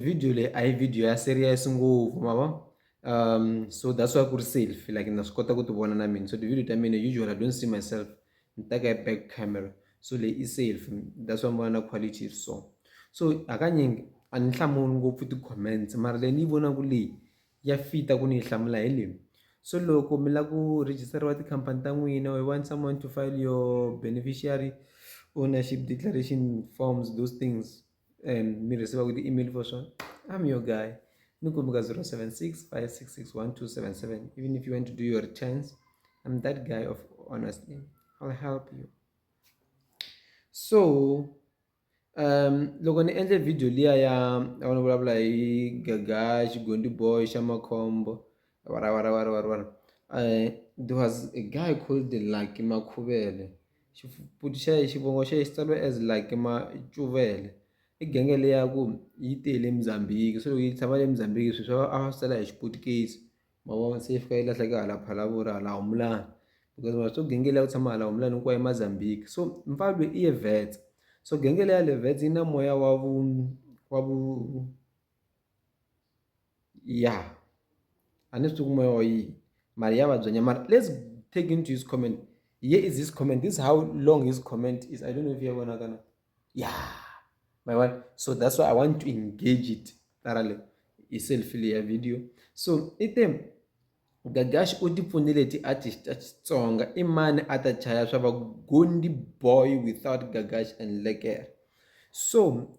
Video leyi a hi video ya serious ngopfu ma vo. So that's why ku ri selfie, like na swi kota ku ti vona na mina. So ti-video ta mina usually I don't see myself, ni teka hi back camera. So leyi i selfie, that's why mi vona na quality is so hakanyingi a ni hlamuli ngopfu ti-comments mara leyi ni yi vonaka leyi ya fita ku ni yi hlamula hi leyi. So loko mi lava ku rejistariwa tikhampani ta n'wina, or you want someone to file your beneficiary ownership declaration forms, those things, and mi receive with the email for sure, I'm your guy. Ni kumbuka 076 566 1277. Even if you want to do your returns, I'm that guy of honestly. I'll help you. So loko ni endle video liya ya ni vulavula hi Gaga Xigondi boy xa Makhombo wara there was a guy called Lucky Makhuvele. Xivongo xa xi as Lucky Macuvele. I genge leya ku yi tele eMozambique. So loko yi tshama le Mozambique swilo swa a swi tsala hi Xiputukezi ma vona, se yi fika yi lahleka hala Phalaborwa hala Humulani, because so genge leya ku tshama hala Humulani hinkwayo eMozambique. So mfana loyi i ye Wits. So genge leya le Wits yi na moya wa vu ya a ni swi tivi ku moya wa yini mara ya vabyanya. Mara let's take into his comment. Here is his comment. This is how long his comment is. I don't know if you vonaka na. Yeah, my one. So that's why I want to engage it thoroughly. I selfie ya video. So ite Gagash u ti pfunile ti-artist ta Xitsonga. I mani a ta chaya swa va Gondi boy without Gagash and Lekere. So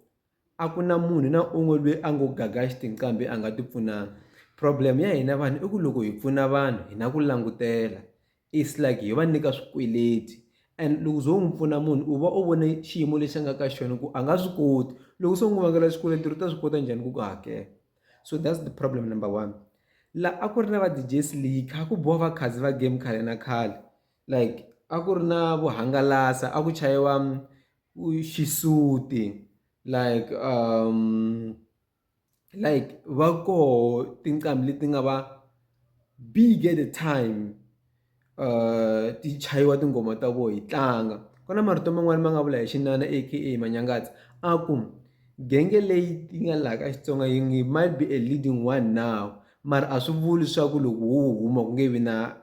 a ku na munhu na un'we loyi a ngo Gagash tinqambi a nga ti pfunanga. Problem ya hina vanhu i ku loko hi pfuna vanhu hi na ku langutela, it's like hi va nyika swikweleti, and loko zo n'wi pfuna munhu u va u vone xiyimo lexi a nga ka xona ku a nga swi koti. Loko se u n'wi vangela xikweleti ri ta swi kota njhani ku ku hakela? So that's the problem number one. La a ku ri na va DJ Slika, a ku boha vakhazi va game khale na khale, like a ku ri na vuhangalasa, a ku chayiwa xisuti, like va koho tinqambi leti nga va big at the time, ti chayiwa tinghoma ta vona hi tlanga. Ku na marito man'wani ma nga vula hi xinana aka Manyangatsa, a ku genge leyi ti nga laha ka Xitsonga yi might be a leading one now, mara a swi vuli leswaku loko wo huma ku nge vi na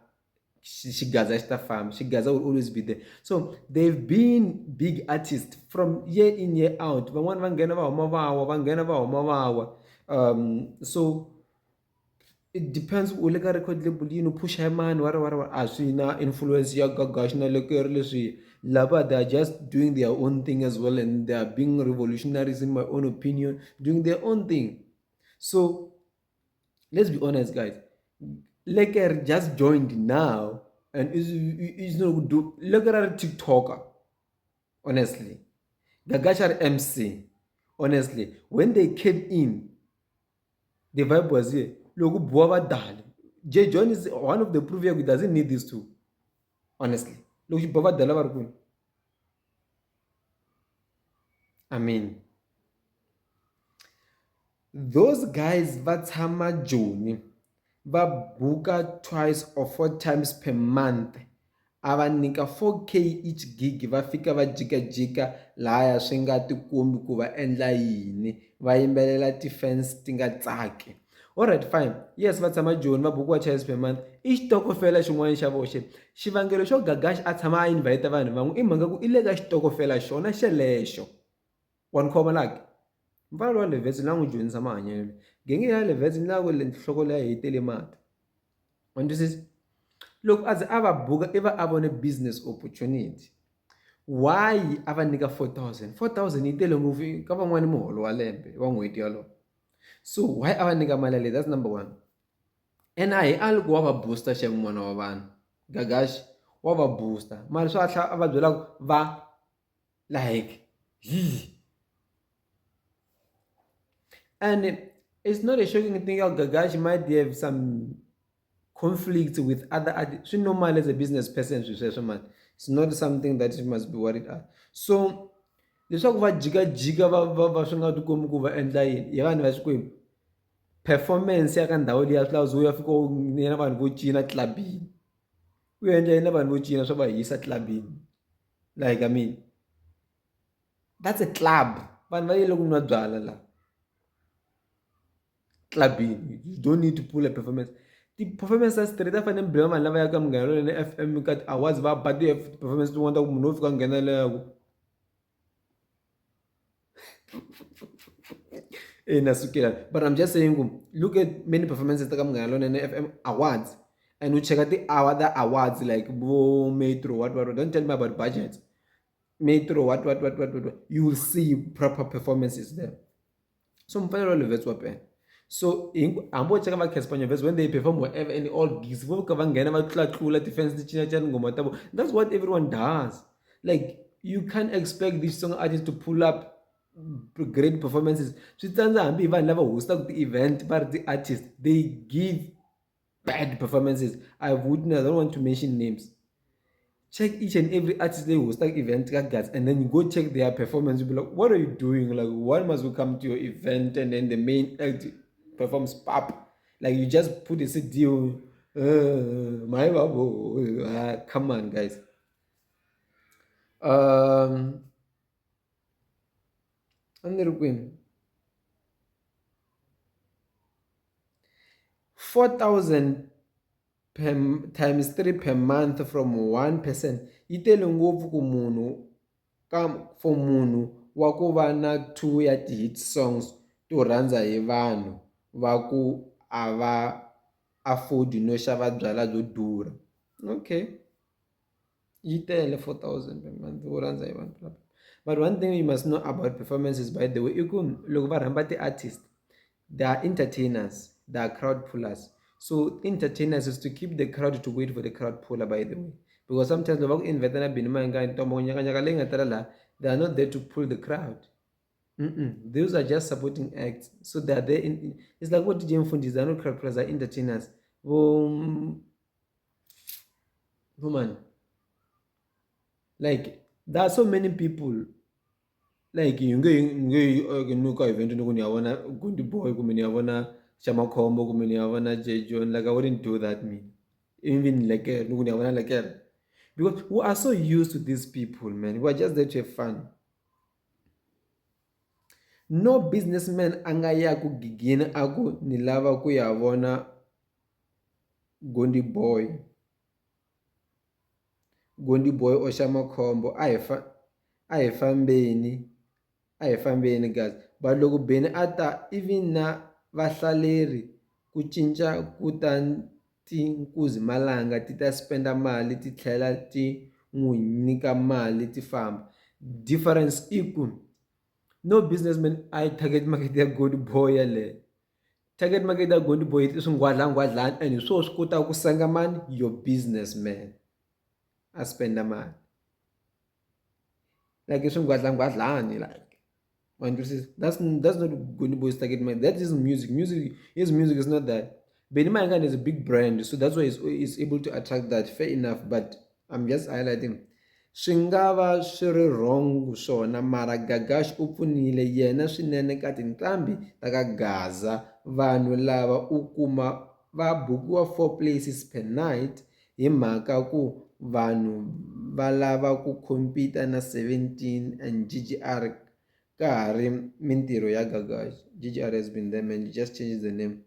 xigaza xi ta famba. Xigaza will always be there. So they've been big artists from year in year out. Van'wani va nghena va huma va wa, va nghena va huma va wa. So it depends u le ka record label yini, u phusha hi mani wara a swi na influence ya Gagash na Lekere leswi. Lava they are just doing their own thing as well, and they are being revolutionaries in my own opinion, doing their own thing. So let's be honest guys, Lekere just joined now and is not do Lekere are TikToker, honestly. Gagash are MC, honestly. When they came in, the vibe was here. Logo Buava Dal. J. John is one of the proof here. He doesn't need these two. Honestly. Logo Buava Dalavarkun. I mean, those guys Vatama Joni Babuka twice or 4 times per month. Avanika 4K each gig, va fika va jikajika lahaya swi nga ti kombi ku va endla yini, va yimbelela ti-fans ti nga tsaki. Alright fine, yes va tshama Joni va bukiwa twice per month, i xitokofela xin'wana xa voxe. Xivangelo xo Gagash a tshama a invite vanhu van'we i mhaka ku i le ka xitokofela xona xelexo. Wa ni khoma laki mfana wa le Wits na n'wi dyondzisa mahanyelo. Genge ya le Wits ni lava ku le nhloko leya hi tele mati. Wa ni twisisa? Loko a ze a va buka i va a vone business opportunity. Why a va nyika 4,000? 4,000 yi tele ngopfu ka van'wani muholo wa lembe wa n'hweti yalowo. So why a va nyika mali leyi? That's number one. And a hi a loko wa va booster xa n'wana wa vanhu. Gagash wa va booster mara swa a va byela ku va like and it's not a shocking thing how Gagash might have some conflict with other artists. Swi normal as a business person sweswo man. It's not something that you must be worried at. So leswaku va jikajika va swi nga ti kombi ku va endla yini hi vanhu va Xikwembu. Performance ya ka ndhawu liya swi lava zo ya fika u na vanhu vo cina tlilabini. U endla yini na vanhu vo cina swa va hisa tlilabini. Like I mean, that's a club. Vanhu va yile ku nwa byalwa laha. clubbing. You don't need to pull a performance. The performance straight after them bring my lava come galo ne FM kat awards va but the performance to want to move kan gana le nasukela. But I'm just saying, look at many performances that come galo ne FM awards and you check out the awards like Metro what. Don't tell me about budgets. Metro what. You will see proper performances there. So mfanelo levets wapen. So ambo check about Casper Vets when they perform whatever and all gigs defense that's what everyone does. Like you can't expect these song artists to pull up great performances. So even never host the event, but the artists they give bad performances. I don't want to mention names. Check each and every artist they host like event guys, and then you go check their performance. You'll be like, what are you doing? Like, why must we come to your event and then the main act performs pop? Like you just put a CD on, my babu. Come on, guys. Under Queen. 4,000 times 3 per month from 1%. Yi tele ngopfu ku munhu for munhu wa ku va na 2 ya ti-hit songs to rhandza hi vanhu va ku a va afford no xava byala byo durha. Okay, yi tele 4,000 per month wo rhandza hi vanhu. But one thing you must know about performances by the way i ku loko va rhamba ti-artist, they are entertainers, they are crowd pullers. So entertainers is to keep the crowd to wait for the crowd puller by the way. Because sometimes they are not there to pull the crowd. Those are just supporting acts. So they are there. It's like what DJ Mfundi is. They are not crowd pullers, they are entertainers. Woman. Like there are so many people. Like you nuka event niyabona Gundi Boy kumbe niyabona Shamakhombo kumbe niyabona J John. Like I wouldn't do that me. Even like niyabona like because we are so used to these people, man. We are just there to have fun. No businessman anga ya ku gigini aku nilava ku yavona Gundi Boy or Shamakhombo a hi fambeni guys. But loko beni ata even na vahlaleri ku cinca ku ta tinkuzi malanga ti ta spenda mali ti tlhela ti n'wi nyika mali ti famba. Difference i ku no businessman I target market ya Gundi Boy yaleyo. Target market ya Gundi Boy i swingwadlangwadlani and hi swona swi kotaka ku senga mani your businessman a spenda mali. Like i swingwadlangwadlani like. That's not Gundi Boy's target market. That is music. His music is not that. Benny Mayangan is a big brand, so that's why he's able to attract that. Fair enough, but I'm just highlighting. Swi nga va swi ri wrong swona mara Gagash u pfunile yena swinene ka tinqambi ta ka Gaza. Vanhu lava u kuma va bukiwa 4 places per night hi mhaka ku vanhu va lava ku compete na 17 and GGR ka ha ri mintirho ya Gagash. GGR has been there man, you just change the name.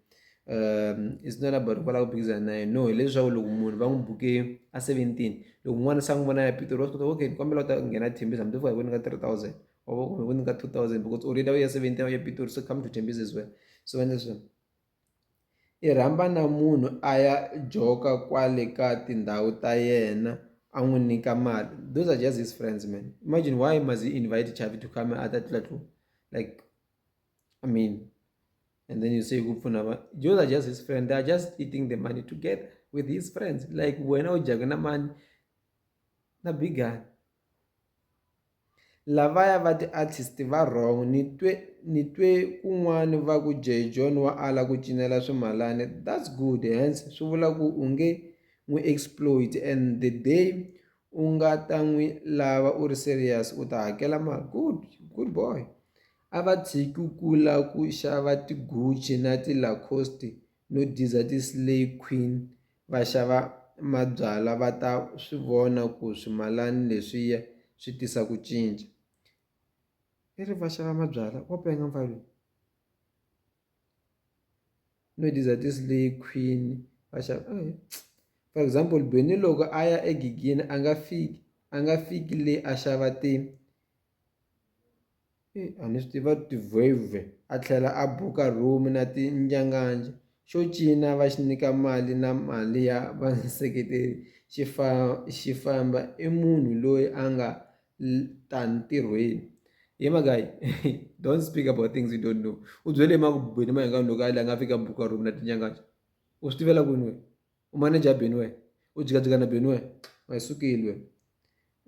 It's not about ku lava ku phikizana na yena no, hileswaku loko munhu va n'wi buke a 17 loko n'wana se a n'wi vona ya Pitori wa swi kota okay ni kombela u ta nghena Tembisa hambi fika hi ku nyika 3,000 or ku nyika 2,000 because already a ya 17 ya Pitori so come to Tembisa as well. So endla swona i rhamba na munhu a ya joka kwale ka tindhawu ta yena a n'wi nyika mali. Those are just his friends man. Imagine why must he invite Chavi to come at that level? Like I mean, and then you say those are just his friends. They are just eating the money together with his friends. Like when I jagana man na big guy. Lavaya va ti-artist va wrong ni twe kun'wana va ku J John wa ala ku cinela swimalani. That's good hence swi vula ku u nge n'wi exploit and the day u nga ta n'wi lava u ri serious u ta hakela mali. Good boy. A va tshiki ku la ku xava ti-Gucci na ti-Lacoste no diza ti-Slay Queen va xava mabyala va ta swi vona ku swimalani leswiya swi tisa ku cinca. I ri va xava mabyala wa penga mfalo no desert Slay Queen va xava for example Benny loko a ya egigini a nga fiki le a xava a ni swi tiva tivhevhe a tlhela a buka room na tinjanganja xo cina va xi nyika mali na mali ya vaseketeri xifamba i munhu loyi a nga ta ntirhweni hi magayi don't speak about things you don't know u byele hi makubeni ma hi nga loko a nga fika buka room na tinjanganja u swi tivela kwini we u manager beni we u jikajika na beni we wa hi sukile we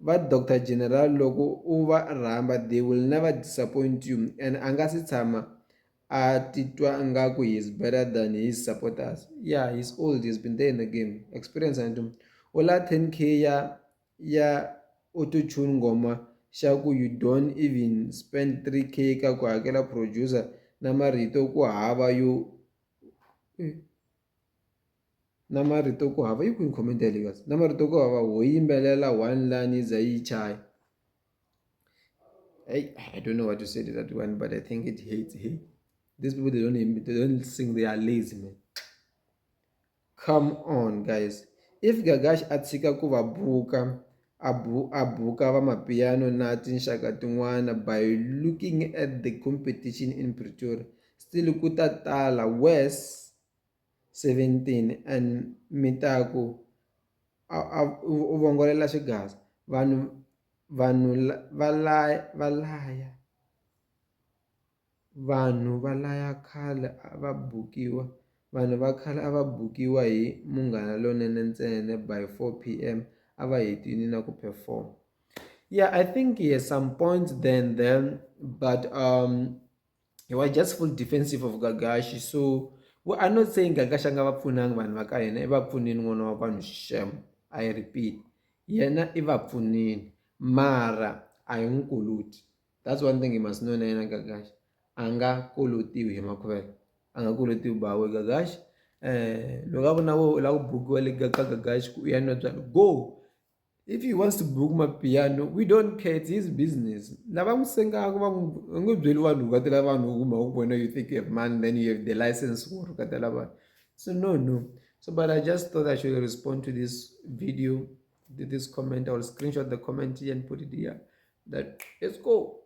va Dr General loko u va rhamba they will never disappoint you and a nga si tshama a titwa ngaku he is better than his supporters. Yeah, he's old, he's been there in the game, experience and u la 10k ya autotune ngoma xa ku you don't even spend 3k ka ku hakela producer na marito ku hava yo na marito ku hava yi kwini comment ya le kasi na marito ku hava ho yimbelela one line yi za yi chaya. I don't know what to say to that one, but I think it hates hate. These people they don't sing, they are lazy, man. Come on, guys. If Gagash atshika ku va buka a buka va mapiano na tinxaka tin'wana by looking at the competition in Pretoria, still ku ta tala West 17 and Mitaku u vongolela xigaza vanhu va laya khale a va bukiwa vanhu va khale a va bukiwa hi Munghana Lonene ntsena by 4 p.m. a va hetini na ku perform. Yeah, I think he has some points then but he was just full defensive of Gagashi. So well, I'm not saying Gagashi nga va pfunanga vanhu va ka hina i va pfunini n'wana wa vanhu xixema. I repeat yena i va pfunini mara a hi n'wi koluti. That's one thing you must know na yena Gagashi a nga kolotiwi hi makhwela a nga kolotiwi bawe Gagashi loko a vona wo u lava ku bukiwa le ka Gagashi ku u ya nwa byalwa go. If he wants to book my piano, we don't care. It's his business. Lava n'wi sengaka va nge byeli vanhu rhukatela vanhu u kuma ku vona you think you have money then you have the license ku rhukatela vanhu. So no. So but I just thought I should respond to this video, to this comment. I will screenshot the comment here and put it here. That let's go.